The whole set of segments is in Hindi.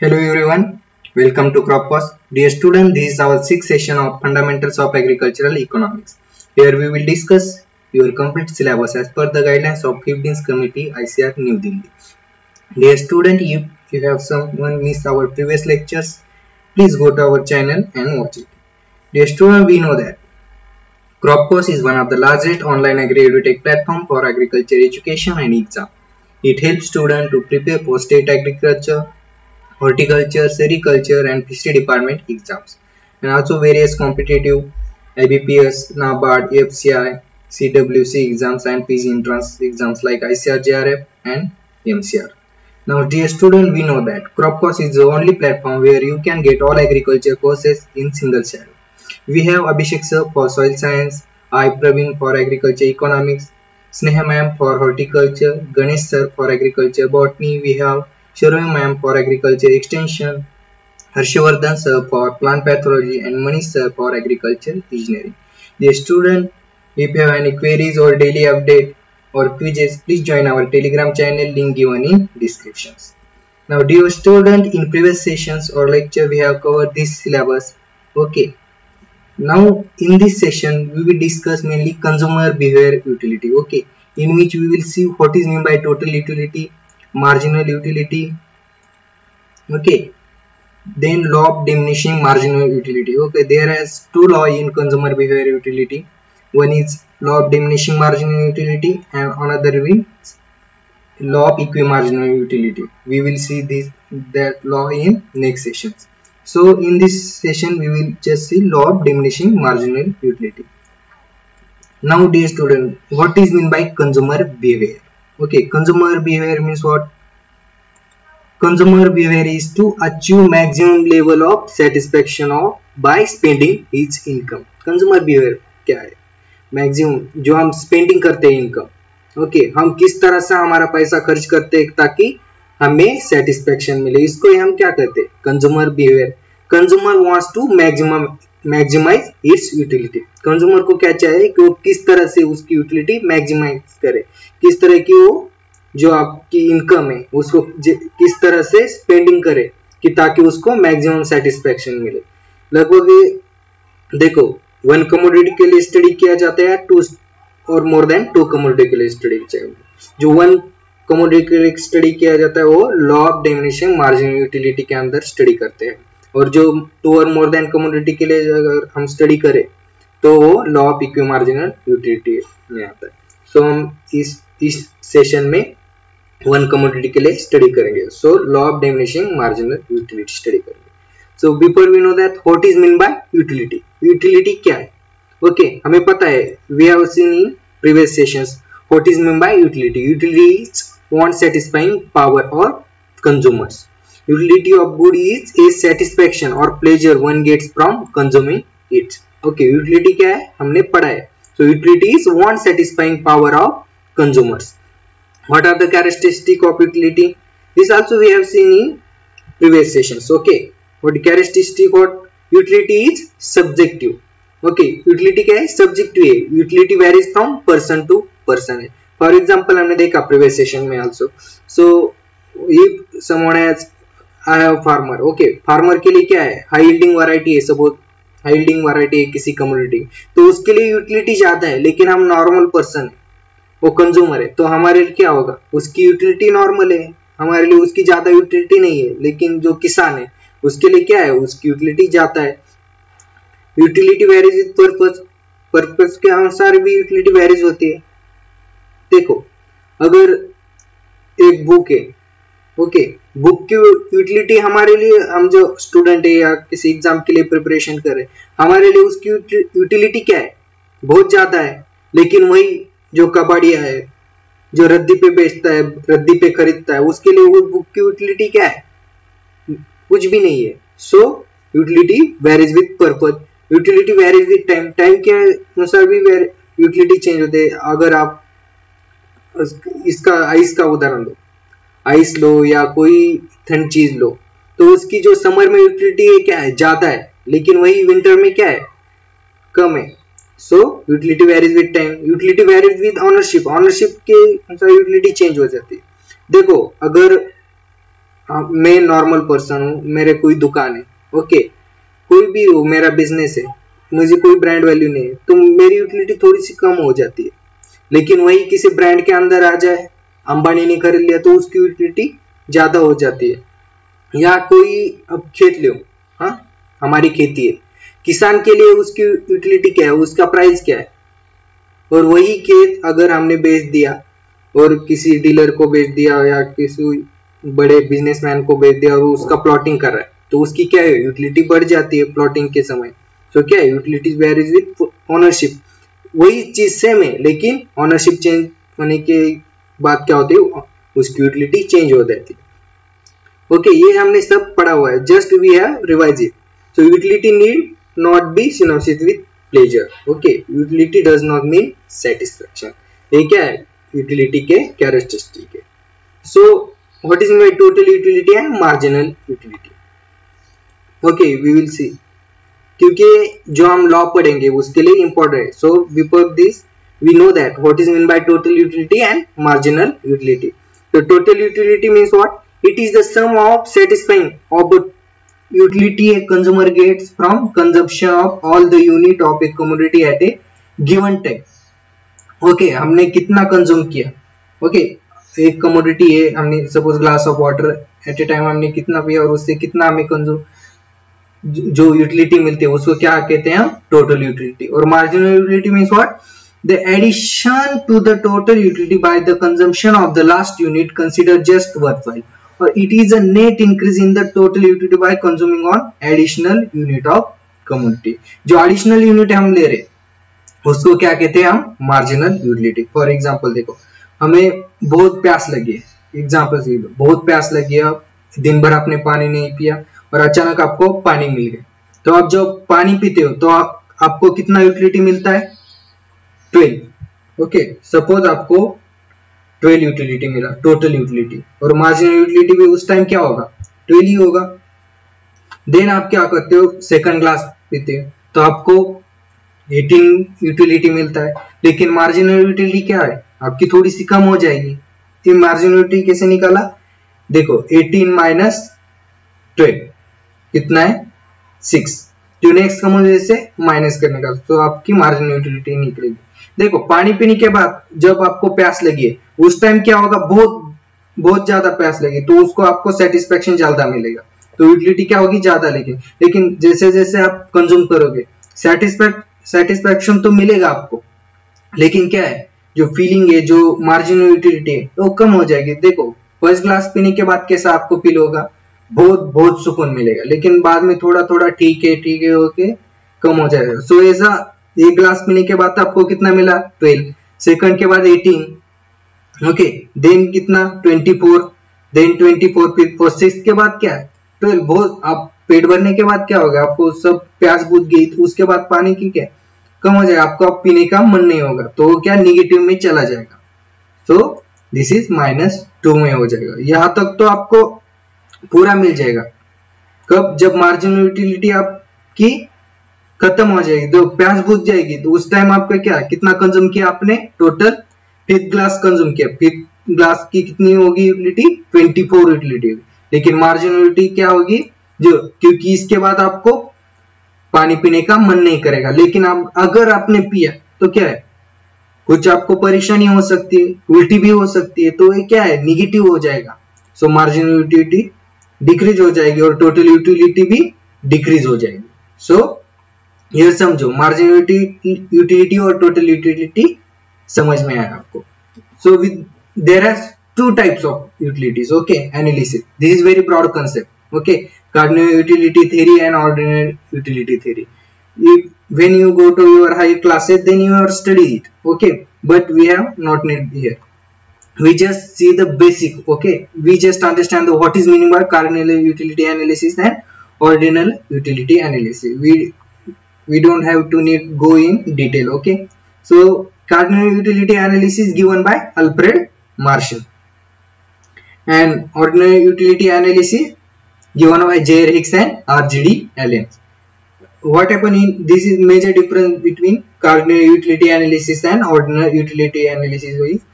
Hello everyone, welcome to Cropcos. Dear student, this is our sixth session of Fundamentals of Agricultural Economics. Here we will discuss your complete syllabus as per the guidelines of 15th Committee ICAR New Delhi. Dear student, if you have someone missed our previous lectures, please go to our channel and watch it. Dear student, we know that Cropcos is one of the largest online agri-edutech platform for agriculture education and exam. It helps students to prepare for state agriculture, horticulture, sericulture and fishery department exams, and also various competitive IBPS, NABARD, FCI, CWC exams and PG entrance exams like ICAR JRF and MCR. Now dear student, we know that Cropcos is the only platform where you can get all agriculture courses in single shadow. We have Abhishek sir for soil science, I Praveen for agriculture economics, Sneha ma'am for horticulture, Ganesh sir for agriculture botany, we have Sharmi ma'am for agriculture extension, Harshvardhan sir for plant pathology and Manish sir for agriculture engineering. Dear student, if you have any queries or daily update or quizzes, please join our Telegram channel, link given in descriptions. Now dear student, in previous sessions or lecture we have covered this syllabus. Okay. Now in this session we will discuss mainly consumer behavior utility. Okay. In which we will see what is meant by total utility, marginal utility, okay, then law of diminishing marginal utility. Okay, there is two law in consumer behavior utility. One is law of diminishing marginal utility and another is law of equimarginal utility. We will see that law in next sessions. So in this session we will just see law of diminishing marginal utility. Now dear student, what is meant by consumer behavior? Okay, consumer behavior means what? Consumer behavior is to achieve maximum level of satisfaction of by spending his income. Consumer behavior क्या है? Maximum जो हम spending करते हैं income. Okay, हम किस तरह से हमारा पैसा खर्च करते हैं ताकि हमें satisfaction मिले, इसको हम क्या कहते हैं? Consumer behavior. Consumer wants to maximize its utility. Consumer को क्या चाहिए कि वो किस तरह से उसकी utility maximize करे, किस तरह की वो जो आपकी इनकम है उसको किस तरह से स्पेंडिंग करे कि ताकि उसको मैक्सिमम सेटिस्फेक्शन मिले. लगभग देखो, वन कमोडिटी के लिए स्टडी किया जाता है टू और मोर देन टू कमोडिटी के लिए स्टडी चाहिए. जो वन कमोडिटी के लिए स्टडी किया जाता है वो law of diminishing marginal utility के अंदर स्टडी करते हैं, और जो टू और मोर देन कमोडिटी के लिए अगर हम स्टडी करें तो वो law of equi marginal utility में आता है. सो हम इस सेशन में वन कमोडिटी के लिए स्टडी करेंगे. So law of diminishing marginal utility study करेंगे. So before we know that what is mean by utility. Utility क्या है? ओके, हमें पता है, we have seen in previous sessions what is mean by utility. Utility is want satisfying power और consumers. Utility of good is a satisfaction और pleasure one gets from consuming it. Okay, utility क्या है हमने पढ़ा है. So utility is want satisfying power of consumers. What are the characteristics of utility? This also we have seen in previous sessions. Okay, what characteristic of utility is subjective. Okay, utility क्या है? Subjective है. Utility varies from person to person. For example, हमने देखा previous session में also. So if someone has, I have farmer. Okay, farmer के लिए क्या है? High yielding variety है. Suppose high yielding variety है किसी commodity, तो उसके लिए utility ज्यादा है, लेकिन हम normal person है, वो कंज्यूमर है, तो हमारे लिए क्या होगा? उसकी यूटिलिटी नॉर्मल है, हमारे लिए उसकी ज्यादा यूटिलिटी नहीं है. लेकिन जो किसान है उसके लिए क्या है? उसकी यूटिलिटी ज्यादा है. Utility varies with purpose. Purpose के अनुसार भी यूटिलिटी वेरीज होती है. देखो, अगर एक बुक है, ओके, बुक की यूटिलिटी हमारे लिए, हम जो स्टूडेंट है या किसी एग्जाम के लिए प्रिपरेशन कर रहे हैं, हमारे लिए उसकी यूटिलिटी क्या है? बहुत ज्यादा है. लेकिन वही जो कबाड़िया है, जो रद्दी पे बेचता है, रद्दी पे खरीदता है, उसके लिए वो बुक की यूटिलिटी क्या है? कुछ भी नहीं है. So utility varies with purpose. Utility varies with time. Time के अनुसार भी यूटिलिटी चेंज होते हैं. अगर आप इसका आइस का उदाहरण लो, आइस लो या कोई ठंड चीज लो, तो उसकी जो समर में यूटिलिटी है क्या है? ज्यादा है, लेकिन वही विंटर में क्या है? कम है. So utility varies with time. Utility varies with ownership. Ownership के अनुसार utility change हो जाती है. देखो, अगर मैं नॉर्मल पर्सन हूँ, मेरे कोई दुकान है, ओके, कोई भी हो, मेरा बिजनेस है, मुझे कोई ब्रांड वैल्यू नहीं है, तो मेरी यूटिलिटी थोड़ी सी कम हो जाती है। लेकिन वही किसी ब्रांड के अंदर आ जाए, अंबानी ने खरीद लिया, तो उसकी यूटिलिटी ज्यादा हो जाती है। या कोई अब खेत लो, हाँ, हमारी खेती है, किसान के लिए उसकी यूटिलिटी क्या है, उसका प्राइस क्या है, और वही खेत अगर हमने बेच दिया और किसी डीलर को बेच दिया या किसी बड़े बिजनेसमैन को बेच दिया और उसका प्लॉटिंग कर रहा है, तो उसकी क्या है, यूटिलिटी बढ़ जाती है प्लॉटिंग के समय। तो क्या है, यूटिलिटी वेरीज विद ओनरशिप। वही चीज सेम है, लेकिन ओनरशिप चेंज होने के बाद क्या होती है, उसकी यूटिलिटी चेंज हो जाती है। ओके, ये हमने सब पढ़ा हुआ है, just we have revise it. So utility need not be synonyms with pleasure. Okay, utility does not mean satisfaction. ये क्या है, यूटिलिटी के कैरेक्टरिस्टिक है। So what is my total utility and marginal utility? Okay, we will see, क्योंकि जो हम लॉ पढ़ेंगे उसके लिए इंपॉर्टेंट है। So before this we know that what is meant by total utility and marginal utility. So total utility means what? It is the sum of satisfying of the utility a consumer gets from consumption of all the unit of a commodity at a given time. Okay, हमने कितना कंज्यूम किया, okay, एक कमोडिटी है, हमने suppose glass of water at A time हमने कितना पिया और उससे कितना हमें कंज्यूम जो यूटिलिटी मिलती है उसको क्या कहते हैं हम, टोटल यूटिलिटी। और marginal utility means what? The addition to the total utility by the consumption of the last unit considered just worthwhile, or it is a net increase in the total utility by consuming on additional unit of commodity. जो additional unit हम ले रहे उसको क्या कहते हैं हम, marginal utility। फॉर एग्जाम्पल देखो, हमें बहुत प्यास लगी है, एग्जाम्पल से बहुत प्यास लगी है, दिन भर आपने पानी नहीं पिया और अचानक आपको पानी मिल गया, तो आप जब पानी पीते हो तो आपको कितना यूटिलिटी मिलता है, 12। ओके, सपोज आपको 12 यूटिलिटी मिला, टोटल यूटिलिटी, और मार्जिनल यूटिलिटी भी उस टाइम क्या होगा, 12 ही होगा। देन आप क्या करते हो, सेकंड ग्लास पीते हो तो आपको 18 यूटिलिटी मिलता है, लेकिन मार्जिनल यूटिलिटी क्या है, आपकी थोड़ी सी कम हो जाएगी। तो मार्जिनल यूटिलिटी कैसे निकाला, देखो 18 माइनस 12 कितना है, 6, जो नेक्स्ट कम हो से माइनस करने का, तो आपकी मार्जिनल यूटिलिटी निकलेगी। देखो, पानी पीने के बाद जब आपको प्यास लगी है उस टाइम क्या होगा, बहुत ज्यादा प्यास लगी, तो उसको आपको सेटिस्फेक्शन ज्यादा मिलेगा, तो यूटिलिटी क्या होगी, ज्यादा। लेकिन जैसे जैसे आप कंज्यूम करोगे सेटिस्फेक्शन तो मिलेगा आपको, लेकिन क्या है, जो फीलिंग है, जो मार्जिनल यूटिलिटी है वो कम हो जाएगी। देखो, फर्स्ट ग्लास पीने के बाद कैसा आपको फील होगा, बहुत सुकून मिलेगा, लेकिन बाद में थोड़ा थोड़ा ठीक है ओके कम हो जाएगा। सो ऐसा एक ग्लास पीने के बाद आपको कितना मिला, 12, सेकंड के बाद 18, ओके, देन कितना 24, देन 24, फिर 6 के बाद क्या है 12। बहुत आप पेट भरने के बाद क्या होगा, आपको सब प्यास बुझ गई, तो उसके बाद पानी की क्या कम हो जाएगा, आपको अब पीने का मन नहीं होगा, तो क्या निगेटिव में चला जाएगा। सो दिस इज -2 में हो जाएगा। यहां तक तो आपको पूरा मिल जाएगा। कब, जब मार्जिनल यूटिलिटी आपकी खत्म हो जाएगी, तो प्यास बुझ जाएगी, तो उस टाइम आपका क्या, कितना कंज्यूम किया आपने, टोटल 5 ग्लास कंज्यूम किया, 5 ग्लास की कितनी होगी यूटिलिटी, 24 यूटिलिटी होगी। लेकिन मार्जिनल यूटिलिटी क्या होगी, जो, क्योंकि इसके बाद आपको पानी पीने का मन नहीं करेगा, लेकिन आप अगर आपने पिया तो क्या है, कुछ आपको परेशानी हो सकती है, उल्टी भी हो सकती है, तो ये क्या है, निगेटिव हो जाएगा। सो मार्जिनल यूटिलिटी डिक्रीज हो जाएगी और टोटल यूटिलिटी भी डिक्रीज हो जाएगी। सो ये समझो, मार्जिनल यूटिलिटी और टोटल यूटिलिटी समझ में आया आपको। So there are 2 types of utilities, okay, analysis, this is very broad concept, okay, cardinal utility theory and ordinal utility theory. When you go to your high classes, then you are study it, okay, but we have not need here. We just see the basic, okay, we just understand what is meaning by cardinal utility analysis and ordinal utility analysis. We don't have to need go in detail, okay. So cardinal utility analysis given by Alfred Marshall, and ordinal utility analysis given by J.R. Hicks and R.G.D. Allen. What happened in this is major difference between cardinal utility analysis and ordinal utility analysis is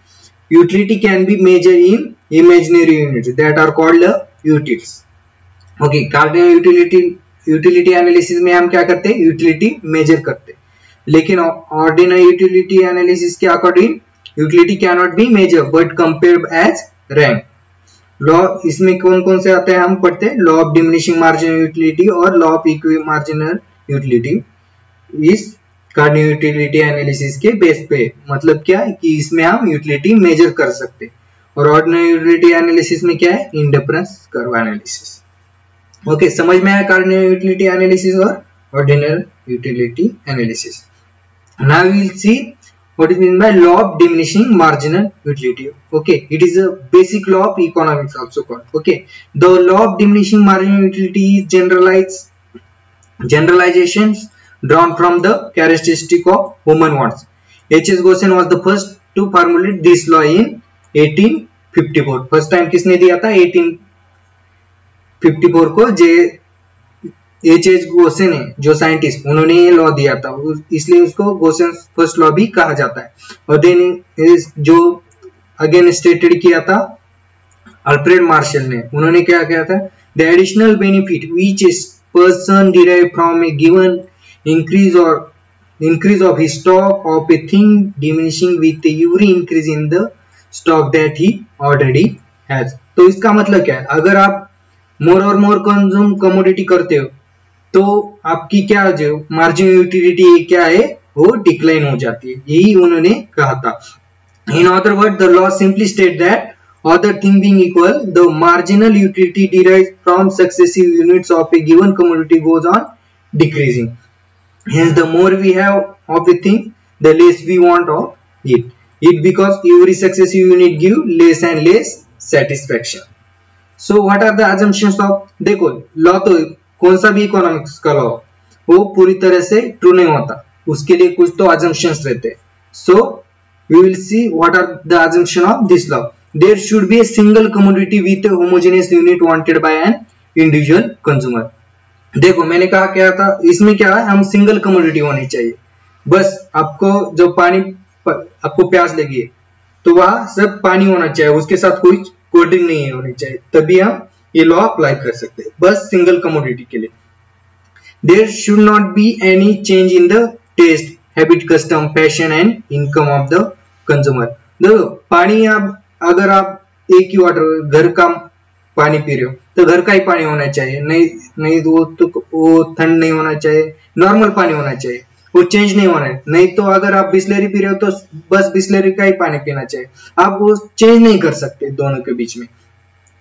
utility can be measured in imaginary units that are called utils. Okay, cardinal utility analysis में हम क्या करते हैं, यूटिलिटी मेजर करते हैं, लेकिन ऑर्डिनल यूटिलिटी एनालिसिस के according utility can not be measure but compared as rank. Law इसमें कौन कौन से आते हैं हम पढ़ते हैं, law of diminishing marginal utility और law of equi marginal utility इस कार्डिनल यूटिलिटी एनालिसिस के बेस पे। मतलब क्या है कि इसमें हम यूटिलिटी मेजर कर सकते हैं, और ऑर्डिनल यूटिलिटी एनालिसिस में क्या है, इंडिफरेंस कर्व एनालिसिस। ओके, समझ में आया कार्डिनल यूटिलिटी एनालिसिस और ordinal utility analysis. Now we will see what is meant by law of diminishing marginal utility. Okay, it is a basic law of economics also called. Okay, the law of diminishing marginal utility is generalizations drawn from the characteristic of human wants. H.S. Gosen was the first to formulate this law in 1854. First time किसने दिया था, 1854 को H.S. गोसेन है जो साइंटिस्ट, उन्होंने ये लॉ दिया था, इसलिए उसको गोसेन फर्स्ट लॉ भी कहा जाता है। और देन जो अगेन स्टेटेड किया था अल्फ्रेड मार्शल ने, उन्होंने क्या किया था, the additional benefit which is person derive from A given increase of his stock of a thing diminishing with every increase in the stock that he already has. तो इसका मतलब क्या है, अगर आप मोर और मोर कंज्यूम कमोडिटी करते हो तो आपकी क्या जो मार्जिनल यूटिलिटी क्या है वो डिक्लाइन हो जाती है, यही उन्होंने कहा था। In other word the law simply state that other thing being equal the marginal utility derived from successive units of a given commodity goes on decreasing. Hence the more we have of a thing the less we want of it because every successive unit give less and less satisfaction. So what are the assumptions of, देखो लॉ तो कौन सा भी इकोनॉमिक्स का लॉ वो पूरी तरह से ट्रू नहीं होता, उसके लिए कुछ तो assumptions रहते हैं। So we will see what are the assumption of this law. There should be a single commodity with a homogeneous unit wanted by an individual consumer. देखो मैंने कहा क्या था, इसमें क्या है, हम सिंगल कमोडिटी होनी चाहिए, बस आपको जो पानी आपको प्यास लगी है तो वहां सब पानी होना चाहिए, उसके साथ कोई कोल्ड ड्रिंक नहीं होनी चाहिए, तभी हम ये लॉ अप्लाई कर सकते हैं, बस सिंगल कमोडिटी के लिए। There should not be any change in the taste, habit, custom, passion and income of the consumer. देखो पानी अगर आप एक ही वाटर घर का पानी पी रहे हो तो घर का ही पानी होना चाहिए, नहीं तो वो ठंड नहीं होना चाहिए, नॉर्मल पानी होना चाहिए, वो चेंज नहीं होना है। नहीं तो अगर आप बिस्लरी पी रहे हो तो बस बिस्लरी का ही पानी पीना चाहिए, आप वो चेंज नहीं कर सकते। दोनों के बीच में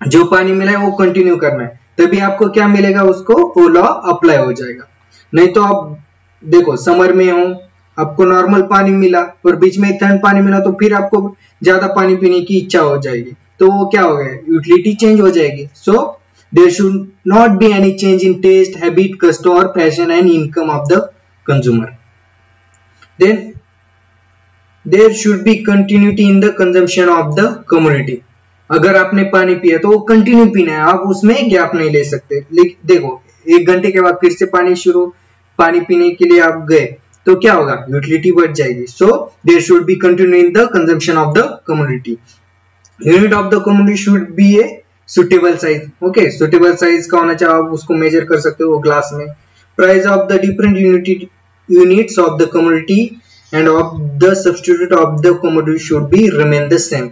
जो पानी मिला है वो कंटिन्यू करना है, तभी आपको क्या मिलेगा, उसको वो लॉ अप्लाई हो जाएगा। नहीं तो आप देखो समर में हो, आपको नॉर्मल पानी मिला और बीच में ठंड पानी मिला तो फिर आपको ज्यादा पानी पीने की इच्छा हो जाएगी, तो वो क्या हो गया, यूटिलिटी चेंज हो जाएगी। So there should not be any change in taste, habit, custom और passion and income of the consumer. Then there should be continuity in the consumption of the commodity. अगर आपने पानी पिया तो वो कंटिन्यू पीना है, आप उसमें गैप नहीं ले सकते। देखो 1 घंटे के बाद फिर से पानी पीने के लिए आप गए तो क्या होगा, यूटिलिटी बढ़ जाएगी। So there should be continue in the consumption of the commodity. Unit of the commodity should be a suitable size. Okay, suitable size का होना चाहिए, आप उसको मेजर कर सकते हो ग्लास में। Price of the different units of the commodity and of the substitute of the commodity should be remain the same.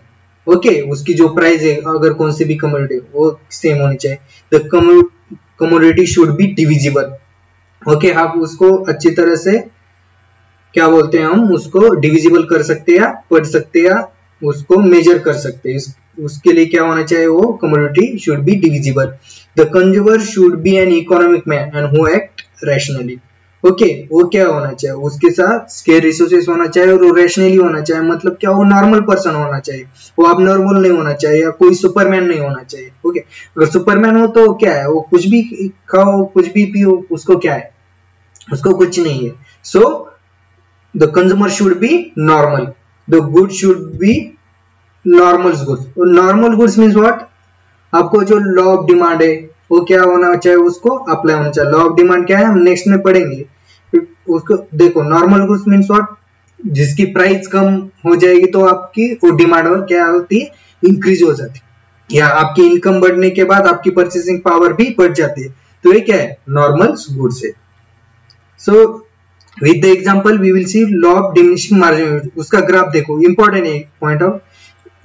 Okay, उसकी जो प्राइस है अगर कौन सी भी कमोडिटी वो सेम होनी चाहिए। The commodity should be divisible. Okay, आप उसको अच्छी तरह से क्या बोलते हैं, हम उसको डिविजिबल कर सकते हैं, पढ़ सकते हैं, उसको मेजर कर सकते हैं। उसके लिए क्या होना चाहिए, वो commodity should be divisible. The consumer should be an economic man and who act rationally. Okay, वो क्या होना चाहिए, उसके साथ स्केयर रिसोर्सेस होना चाहिए और वो रैशनली होना चाहिए। मतलब क्या, वो नॉर्मल पर्सन होना चाहिए, वो अब नॉर्मल नहीं होना चाहिए, या कोई सुपरमैन नहीं होना चाहिए। ओके, अगर सुपरमैन हो तो क्या है, वो कुछ भी खाओ कुछ भी पियो, उसको क्या है, उसको कुछ नहीं है। So the consumer should be normal, the good should be normal goods. Normal goods means what, आपको जो लॉ ऑफ डिमांड है वो क्या होना चाहिए, उसको अप्लाई होना चाहिए। लॉ ऑफ डिमांड क्या है, हम नेक्स्ट में पढ़ेंगे उसको। देखो नॉर्मल गुड्स मींस व्हाट, जिसकी प्राइस कम हो जाएगी तो आपकी वो डिमांड और क्या होती है, इंक्रीज हो जाती या आपकी इनकम बढ़ने के बाद आपकी परचेसिंग पावर भी बढ़ जाती है, तो ये क्या है, नॉर्मल गुड्स है। So with the example we will see law of diminishing margin. उसका ग्राफ देखो, इंपॉर्टेंट है पॉइंट ऑफ,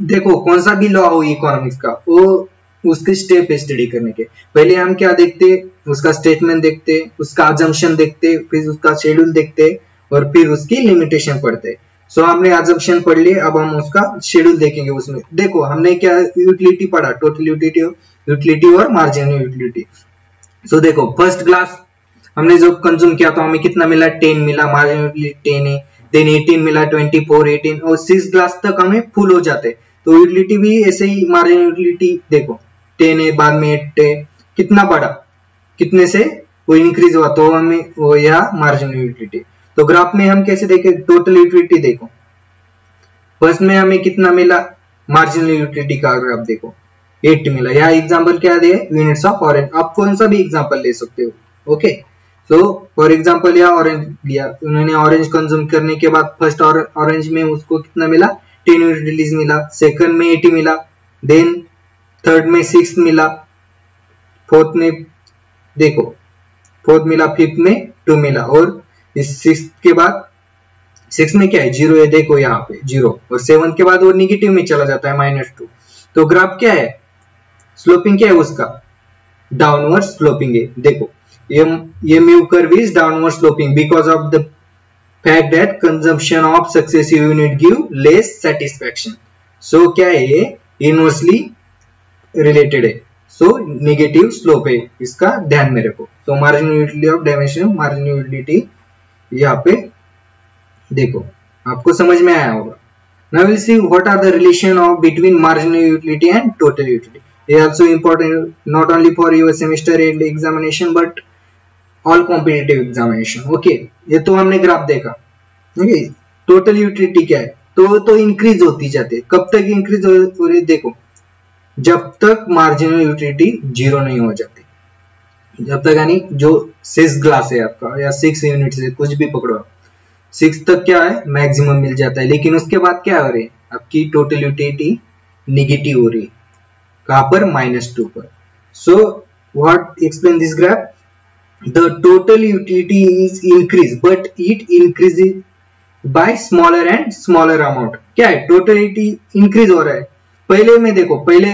देखो कौन सा भी लॉ हो इकोनॉमिक्स का, वो उसके स्टेप स्टडी करने के पहले हम क्या देखते, उसका स्टेटमेंट देखते, उसका अजम्पशन देखते, फिर उसका शेड्यूल देखते और फिर उसकी लिमिटेशन पढ़ते। सो हमने अजम्पशन पढ़ लिए, अब हम उसका शेड्यूल देखेंगे। उसमें देखो हमने क्या यूटिलिटी पढ़ा, टोटल यूटिलिटी और मार्जिनल यूटिलिटी। सो देखो फर्स्ट क्लास हमने जो कंज्यूम किया तो हमें कितना मिला, 10 मिला, मार्जिनल यूटिलिटी 10 है, देन 18 मिला, 24, 18 और 6 क्लास तक हमें फुल हो जाते। तो यूटिलिटी भी ऐसे ही, मार्जिनल यूटिलिटी देखो 10 है, बाद में 8 है, कितना बढ़ा, कितने से वो इंक्रीज हुआ, तो हमें वो यह मार्जिनल यूटिलिटी। तो ग्राफ में हम कैसे देखें, टोटल यूटिलिटी देखो, फर्स्ट में हमें कितना मिला, मार्जिनल यूटिलिटी का ग्राफ देखो 8 मिला। यह एग्जांपल क्या दिया, यूनिट्स ऑफ ऑरेंज, आप कौन सा भी एग्जांपल ले सकते हो। ओके, सो फॉर एग्जांपल यह ऑरेंज लिया, उन्होंने ऑरेंज कंज्यूम करने के बाद फर्स्ट ऑरेंज में उसको कितना मिला, 10 यूटिलिटीज मिला, सेकंड में 80 मिला, देन थर्ड में 6 मिला, फोर्थ में देखो 4 मिला, फिफ्थ में 2 मिला, और इस 6 के बाद 6 में क्या है, 0 है, देखो यहाँ पे 0, और 7 के बाद वो निगेटिव में चला जाता है, -2। तो ग्राफ क्या है, स्लोपिंग क्या है उसका, डाउनवर्ड स्लोपिंग है। देखो ये MU curve is downward sloping because of the fact that consumption of successive unit give less satisfaction. So क्या है, ये इनवर्सली रिलेटेड है, सो नेगेटिव स्लोप है, इसका ध्यान में रखो। तो marginal utility of dimension, marginal utility यहाँ पे देखो, आपको समझ में आया होगा। Now we'll see what are the relation of between marginal utility and total utility. It is also important not only for your semester end examination but all competitive examination. Okay, ये तो हमने ग्राफ देखा। Okay, total utility क्या है, तो इंक्रीज होती जाती है। कब तक इंक्रीज हो रही, देखो जब तक मार्जिनल यूटिलिटी 0 नहीं हो जाती, जब तक, यानी जो 6 ग्लास है आपका या 6 यूनिट्स है, कुछ भी पकड़ो, 6 तक क्या है, मैक्सिमम मिल जाता है। लेकिन उसके बाद क्या हो रही है, आपकी टोटल यूटिलिटी निगेटिव हो रही है, कहां पर, -2 पर। So what explain this graph, the total utility is increase but it increase by smaller and smaller amount. क्या है, टोटल यूटिलिटी इंक्रीज हो रहा है। पहले में देखो, पहले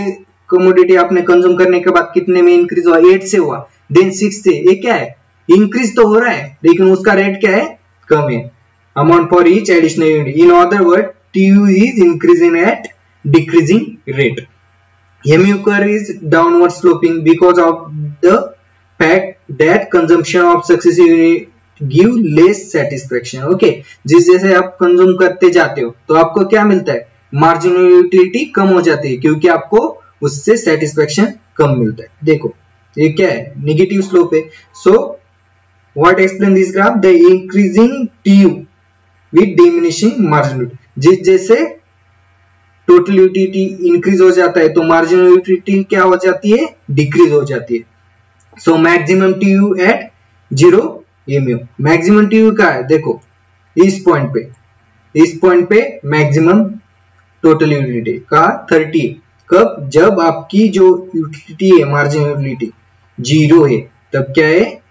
कमोडिटी आपने कंज्यूम करने के बाद कितने में इंक्रीज हुआ, 8 से हुआ, देन 6 से, ये क्या है, इंक्रीज तो हो रहा है लेकिन उसका रेट क्या है, कम है, amount for each additional unit. In other words, TU is increasing at decreasing rate. MU curve is downward sloping because of the fact that consumption of successive unit give less satisfaction. Okay, जिस जैसे आप कंज्यूम करते जाते हो तो आपको क्या मिलता है, मार्जिनल यूटिलिटी कम हो जाती है क्योंकि आपको उससे सेटिस्फेक्शन कम मिलता है। देखो ये क्या है, नेगेटिव स्लोप है। So what explain this graph, the increasing TU with diminishing marginal, जिस जैसे टोटल यूटिलिटी इंक्रीज हो जाता है तो मार्जिनल यूटिलिटी क्या हो जाती है, डिक्रीज हो जाती है। So maximum TU at 0 MU, maximum TU का है, देखो इस पॉइंट पे मैक्सिमम टोटल यूटिलिटी का 30, कब, जब आपकी जो यूटिलिटी है, मार्जिनल यूटिलिटी 0 है, तब क्या है,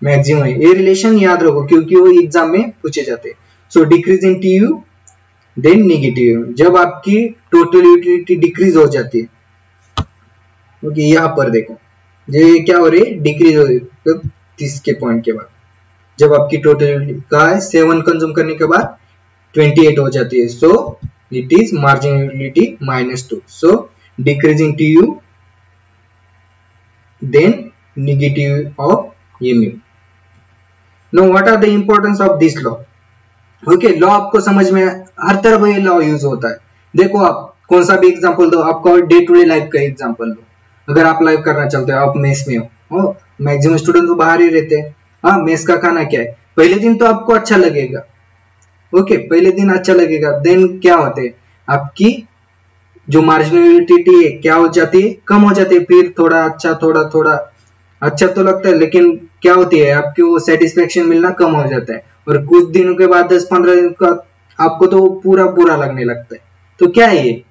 मैक्सिमम है। ये रिलेशन याद रखो क्योंकि वो एग्जाम में पूछे जाते हैं। So decrease in TU then negative, जब आपकी टोटल यूटिलिटी डिक्रीज हो जाती है। ओके, यहाँ पर देखो ये क्या हो रही है, डिक्रीज हो रही है 30 के पॉइंट के बाद, जब आपकी टोटल यूटिलिटी का 7 कंज्यूम करने के बाद 28 हो जाती है। So it is marginal utility -2, so decreasing TU then negative of MU। Now what are the importance of this law? Okay, law आपको समझ में, हर तरफ ये लॉ यूज होता है। देखो आप कौन सा भी एग्जांपल दो, आपका डे टू डे लाइफ का एग्जांपल दो। अगर आप लाइव करना चाहते हो, आप मेस में हो, मैक्सिमम स्टूडेंट तो बाहर ही रहते हैं। हाँ, मेस का खाना क्या है, पहले दिन तो आपको अच्छा लगेगा, ओके, पहले दिन अच्छा लगेगा, देन क्या होते हैं, आपकी जो मार्जिनल यूटिलिटी है क्या हो जाती है, कम हो जाती है, फिर थोड़ा अच्छा तो लगता है, लेकिन क्या होती है, आपकी वो सेटिस्फेक्शन मिलना कम हो जाता है, और कुछ दिनों के बाद 10-15 दिन का आपको तो पूरा बुरा लगने लगता है। तो क्या है ये,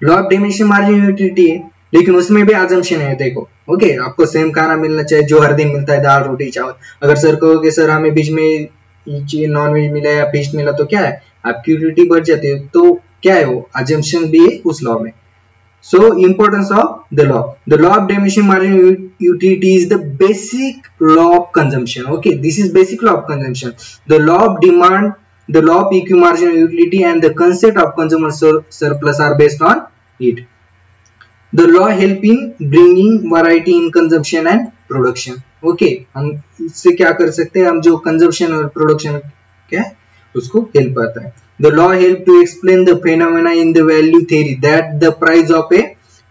law of diminishing marginal utility है, लेकिन उसमें भी अजम्पशन है। देखो ओके, आपको सेम खाना मिलना चाहिए जो हर दिन मिलता है, दाल रोटी चावल। अगर सर कहोगे सर हमें बीच में नॉन वेज मिला या फिश मिला तो क्या है, आपकी यूटिलिटी बढ़ जाती है। तो क्या है, वो अजम्पशन भी है उस लॉ में। So importance of the law. The law of diminishing marginal utility is the basic law of consumption. Okay, this is basic law of consumption. The law of demand, the law of equal marginal utility, and the concept of consumer surplus are based on it. The law help in bringing variety in consumption and production. Okay, हम इससे क्या कर सकते हैं, हम जो consumption और production क्या है उसको help आता है। The law help to explain the phenomena in the value theory that the price of a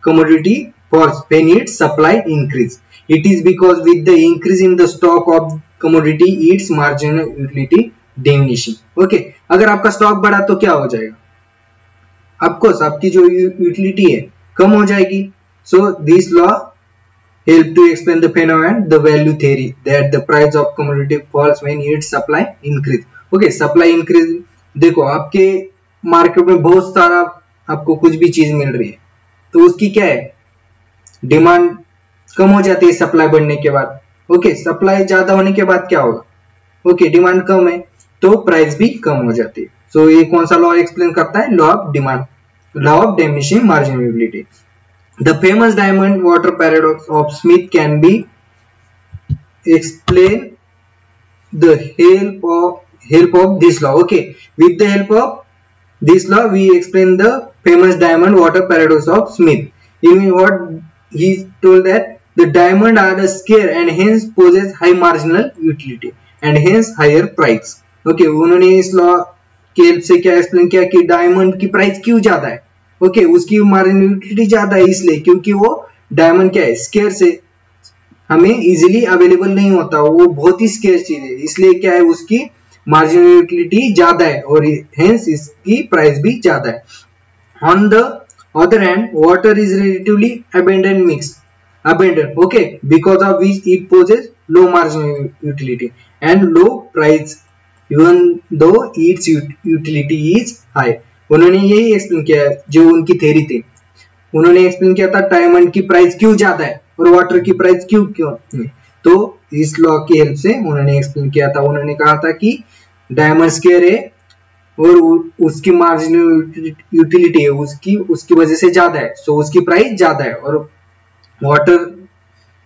commodity falls when its supply increase. It is because with the increase in the stock of commodity, its marginal utility diminishing. Okay, अगर आपका स्टॉक बढ़ा तो क्या हो जाएगा, ऑफकोर्स आपकी जो यूटिलिटी है कम हो जाएगी। So this law help to explain the phenomenon, the value theory that the price of commodity falls when its supply increase. Okay, supply increase, देखो आपके मार्केट में बहुत सारा आपको कुछ भी चीज मिल रही है तो उसकी क्या है, डिमांड कम हो जाती है सप्लाई बढ़ने के बाद। ओके, सप्लाई ज्यादा होने के बाद क्या होगा, ओके डिमांड कम है तो प्राइस भी कम हो जाती है। सो ये कौन सा लॉ एक्सप्लेन करता है, law of demand, law of diminishing marginal utility. The famous diamond water paradox of Smith can be explain the help of this law. Okay, with the help of this law we explain the famous diamond water paradox of Smith. In what he told that the diamond are scarce and hence possess high marginal utility and hence higher price. Okay, उन्होंने इस लॉ के हेल्प से क्या एक्सप्लेन किया कि डायमंड की प्राइस क्यों ज्यादा है। ओके, उसकी मार्जिनल यूटिलिटी ज्यादा है इसलिए क्योंकि वो डायमंड क्या है, स्केर्स है, हमें इजीली अवेलेबल नहीं होता, वो बहुत ही स्केर्स चीज है, इसलिए क्या है उसकी मार्जिनल यूटिलिटी ज्यादा है और हेंस इसकी प्राइस भी ज्यादा है। On the other hand water is relatively abundant mix abundant, okay, because of which it poses low marginal utility and low price even though its utility is high. उन्होंने यही एक्सप्लेन किया जो उनकी थ्योरी थी, उन्होंने एक्सप्लेन किया था डायमंड की प्राइस क्यों ज्यादा है और वाटर की प्राइस क्यों नहीं। तो इस लॉ की हेल्प से उन्होंने एक्सप्लेन किया था, उन्होंने कहा था कि डायमंड स्केयर है और उसकी मार्जिनल यूटिलिटी है उसकी वजह से ज्यादा है, सो उसकी प्राइस ज्यादा है। और वाटर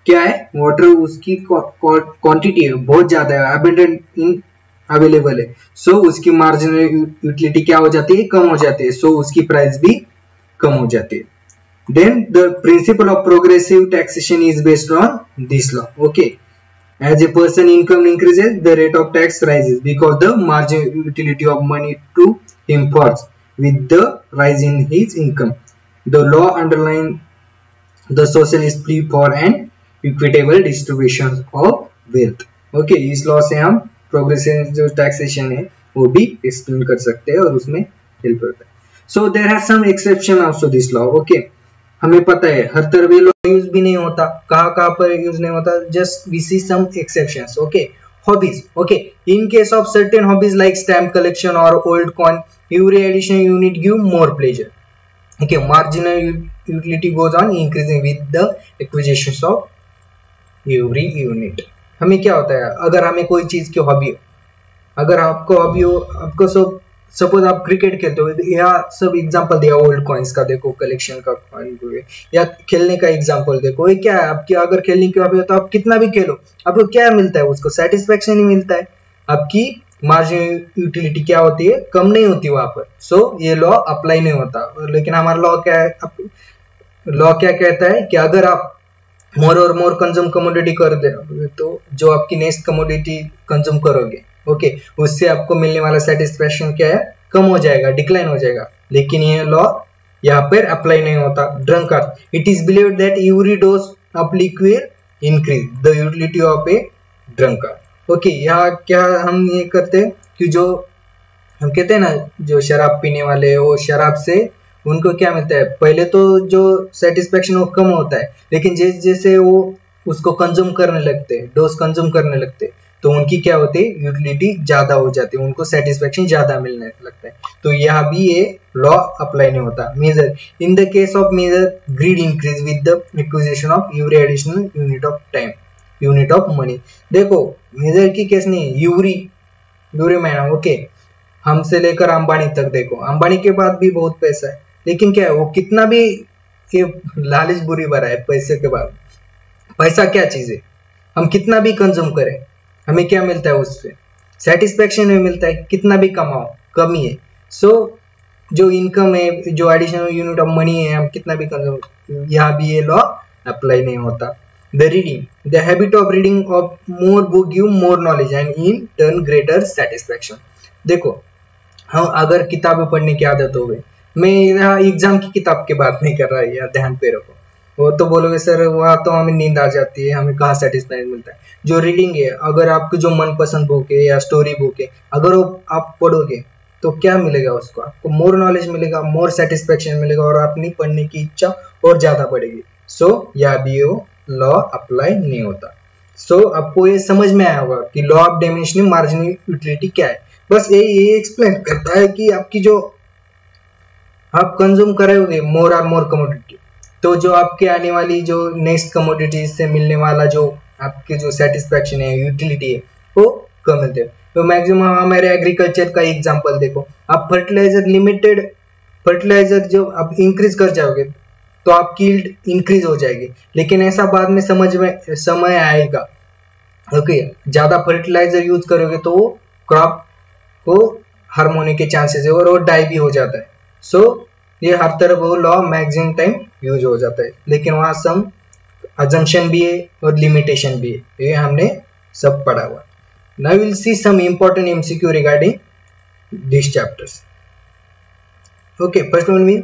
क्या है, वाटर उसकी क्वांटिटी है बहुत ज्यादा है, अबंडेंट इन अवेलेबल है, सो उसकी मार्जिनल यूटिलिटी क्या हो जाती है, कम हो जाती है, सो उसकी प्राइस भी कम हो जाती है। Then the principle of progressive taxation is based on this law. Okay, as a person income increases, the rate of tax rises because the marginal utility of money to him falls with the rise in his income. The law underlying the socialist plea for an equitable distribution of wealth. Okay, इस लॉ से हम प्रोग्रेसिव जो टैक्सेशन है वो भी एक्सप्लेन कर सकते हैं और उसमें हेल्प करता है। So there are some exception also this law. Okay, हमें पता है हर तरह लॉ यूज भी नहीं होता, कहाँ पर यूज नहीं होता, just we see some exceptions. Okay, hobbies, okay, in case of certain hobbies like stamp collection और old coin, every additional unit give more pleasure. Okay, marginal utility goes on increasing with the acquisition of every unit. हमें क्या होता है, अगर हमें कोई चीज की हॉबी हो, अगर आपको हॉबी हो, आपको सब सपोज आप क्रिकेट खेलते हो या सब एग्जांपल दिया ओल्ड कॉइन्स का, देखो कलेक्शन का कॉइन, या खेलने का एग्जांपल देखो, ये क्या है आपकी, अगर खेलने की हॉबी हो तो आप कितना भी खेलो आपको क्या मिलता है, उसको सेटिस्फेक्शन ही मिलता है, आपकी मार्जिनल यूटिलिटी क्या होती है, कम नहीं होती वहां पर। सो ये लॉ अप्लाई नहीं होता। लेकिन हमारा लॉ क्या है, लॉ क्या कहता है कि अगर आप मोर और मोर कंज्यूम कमोडिटी कर दे तो जो आपकी नेक्स्ट कमोडिटी कंज्यूम करोगे, ओके, उससे आपको मिलने वाला सेटिस्फेक्शन क्या है, कम हो जाएगा, डिक्लाइन हो जाएगा। लेकिन ये लॉ यहाँ पर अप्लाई नहीं होता। Drunkard, it is believed that every dose of liquid increase the utility of A drunkard. Okay, यहाँ क्या हम ये करते हैं कि जो हम कहते हैं ना, जो शराब पीने वाले वो शराब से उनको क्या मिलता है, पहले तो जो सेटिस्फेक्शन वो कम होता है, लेकिन जैसे जैसे वो उसको कंज्यूम करने लगते हैं, डोज कंज्यूम करने लगते हैं, तो उनकी क्या होती है, यूटिलिटी ज्यादा हो जाती है, उनको सेटिस्फेक्शन ज्यादा मिलने लगता है। तो यहाँ भी ये लॉ अप्लाई नहीं होता। Major in the case of major greed increase with the acquisition of every additional unit of time, unit of money. देखो मेजर की केस नहीं, यूरी मैना, ओके, हमसे लेकर अंबानी तक, देखो अंबानी के बाद भी बहुत पैसा है, लेकिन क्या है वो कितना भी ये लालच बुरी भरा है पैसे के बाद। पैसा क्या चीज है, हम कितना भी कंज्यूम करें हमें क्या मिलता है, उससे सेटिस्फेक्शन नहीं मिलता है, कितना भी कमाओ कमी है। सो जो इनकम है, जो एडिशनल यूनिट ऑफ मनी है, हम कितना भी कंज्यूम, यहाँ भी ये लॉ अप्लाई नहीं होता। The reading, the habit of reading of more book give more knowledge and in turn greater satisfaction. देखो हम अगर किताबें पढ़ने की आदत हो गई, मैं यहाँ एग्जाम की किताब की बात नहीं कर रहा है, यार ध्यान पे रखो, वो तो बोलोगे सर वहाँ तो हमें नींद आ जाती है, हमें कहाँ सेटिस्फाइड मिलता है। जो रीडिंग है, अगर आपकी जो मनपसंद बुक है या स्टोरी बुक है, अगर वो आप पढ़ोगे तो क्या मिलेगा उसको, आपको मोर नॉलेज मिलेगा, मोर सेटिस्फेक्शन मिलेगा और अपनी पढ़ने की इच्छा और ज्यादा बढ़ेगी। सो यहाँ भी वो लॉ अप्लाई नहीं होता। सो आपको ये समझ में आया होगा कि law of dimensioning marginal utility क्या है। बस ये एक्सप्लेन करता है कि आपकी जो आप कंज्यूम करोगे मोर और मोर कमोडिटी, तो जो आपके आने वाली जो नेक्स्ट कमोडिटीज से मिलने वाला जो आपके जो सेटिस्फेक्शन है, यूटिलिटी है, वो कम मिलते हैं। तो मैक्सिमम हमारे एग्रीकल्चर का एग्जांपल देखो, आप फर्टिलाइजर लिमिटेड फर्टिलाइजर जो आप इंक्रीज कर जाओगे तो आपकी यील्ड इंक्रीज हो जाएगी, लेकिन ऐसा बाद में समय आएगा, ओके, ज्यादा फर्टिलाइजर यूज करोगे तो वो क्रॉप को हार्म होने के चांसेस है और वो डाई भी हो जाता है। सो ये हर तरफ वो लॉ मैक्सिमम टाइम यूज हो जाता है, लेकिन वहां सम अजम्पशन भी है और लिमिटेशन भी है, ये हमने सब पढ़ा हुआ। Now will see some important MCQ regarding this chapters. Okay, first one mean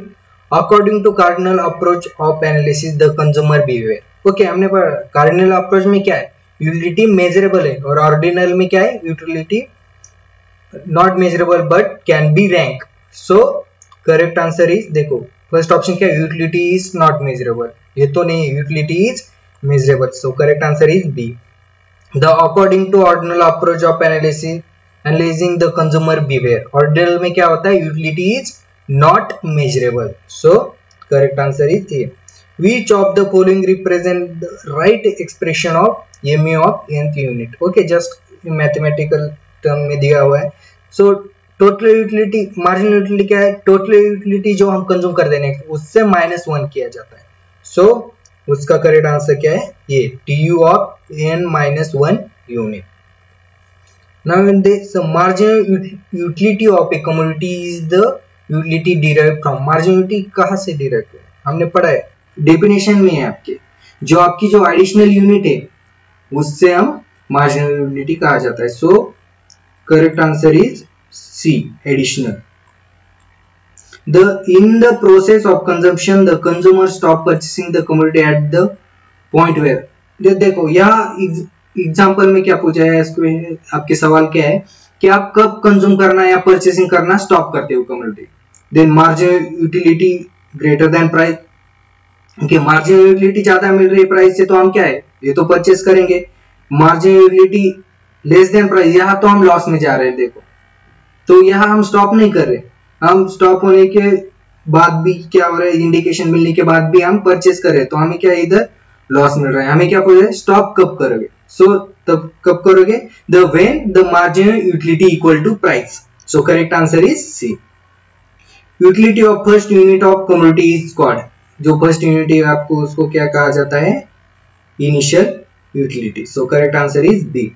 according to cardinal approach of analysis the consumer behaviour. Okay, हमने पढ़ा कार्डिनल अप्रोच में क्या है, यूटिलिटी मेजरेबल है, और ऑर्डिनल में क्या है, utility not measurable but can be rank. So correct answer is, देखो फर्स्ट ऑप्शन क्या है, यूटिलिटी इज नॉट मेजरेबल, ये तो नहीं है, utility is measurable. So correct answer is B. The according to ordinal approach of analysing the consumer behaviour, ordinal में क्या होता है, utility is not measurable. So correct answer is A. Which of the following represent the right expression of MU of nth unit? Okay, just mathematical term में दिया हुआ है। So total utility, marginal utility क्या है, टोटल यूटिलिटी जो हम कंज्यूम कर देने उससे -1 किया जाता है। सो उसका करेक्ट आंसर क्या है, ये TU of n-1 unit. Now in this marginal utility of a commodity is the utility derived from, marginal utility कहाँ से derived है, हमने पढ़ा है डेफिनेशन में है आपके, जो आपकी जो एडिशनल यूनिट है उससे हम मार्जिनल यूटिलिटी कहा जाता है। So correct answer is C, additional. In the process of consumption the consumer stop purchasing the commodity at the point where, देखो यहाँ एग्जांपल में क्या पूछा है, इसको आपके सवाल क्या है कि आप कब कंज्यूम करना या परचेसिंग करना स्टॉप करते हो commodity. Then marginal utility greater than price, okay, marginal utility ज्यादा मिल रही है प्राइस से तो हम क्या है, ये तो परचेस करेंगे। Marginal utility less than price, यहाँ तो हम लॉस में जा रहे हैं, देखो तो यहाँ हम स्टॉप नहीं कर रहे, हम स्टॉप होने के बाद भी क्या हो रहा है, इंडिकेशन मिलने के बाद भी हम परचेस कर रहे हैं, तो हमें क्या इधर लॉस मिल रहा है। हमें क्या पूछ रहा है, स्टॉप कब करोगे। सो तब कब करोगे, the when the marginal utility equal to price. So correct answer is C. Utility of first unit of commodity is called, जो फर्स्ट यूनिट है आपको उसको क्या कहा जाता है, initial utility. So correct answer is B.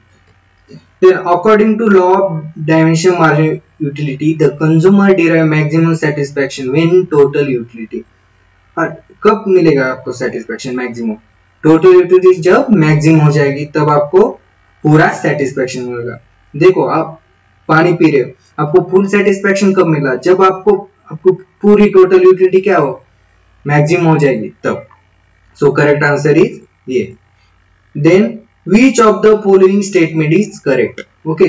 Then according to law of dimension marginal utility the consumer derive maximum satisfaction when total utility, कब मिलेगा आपको सेटिस्फेक्शन मैक्सिमम, टोटल यूटिलिटी जब मैक्सिमम हो जाएगी तब आपको पूरा सेटिस्फेक्शन मिलेगा। देखो आप पानी पी रहे हो, आपको फुल सेटिस्फेक्शन कब मिला, जब आपको पूरी टोटल यूटिलिटी क्या हो, मैक्सिमम हो जाएगी तब। सो करेक्ट आंसर इज ये। Then which of the following statement is correct? Okay,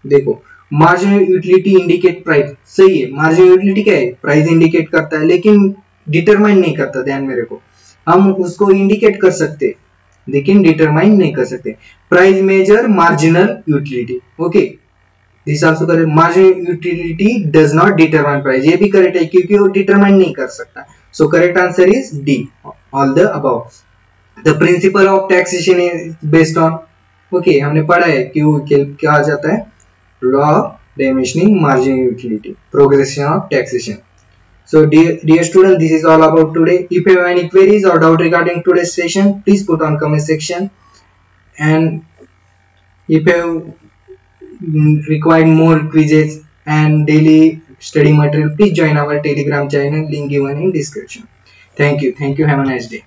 देखो मार्जिनल यूटिलिटी इंडिकेट प्राइस, सही है, मार्जिनल यूटिलिटी क्या है, प्राइस इंडिकेट करता है लेकिन डिटरमाइन नहीं करता, ध्यान में रखो, हम उसको इंडिकेट कर सकते लेकिन डिटरमाइन नहीं कर सकते। Price major marginal utility, okay this also correct. Marginal utility does not determine price, ये भी करेक्ट है क्योंकि वो डिटरमाइन नहीं कर सकता। सो correct answer is D, all the above. The principle of taxation is based on, okay हमने पढ़ा है कि वो क्या आ जाता है, law of diminishing marginal utility, progression of taxation. So dear student, this is all about today. If you have any queries or doubt regarding today's session, please put on comment section. And if you have required more quizzes and daily study material, please join our Telegram channel, link given in description. Thank you. Have a nice day.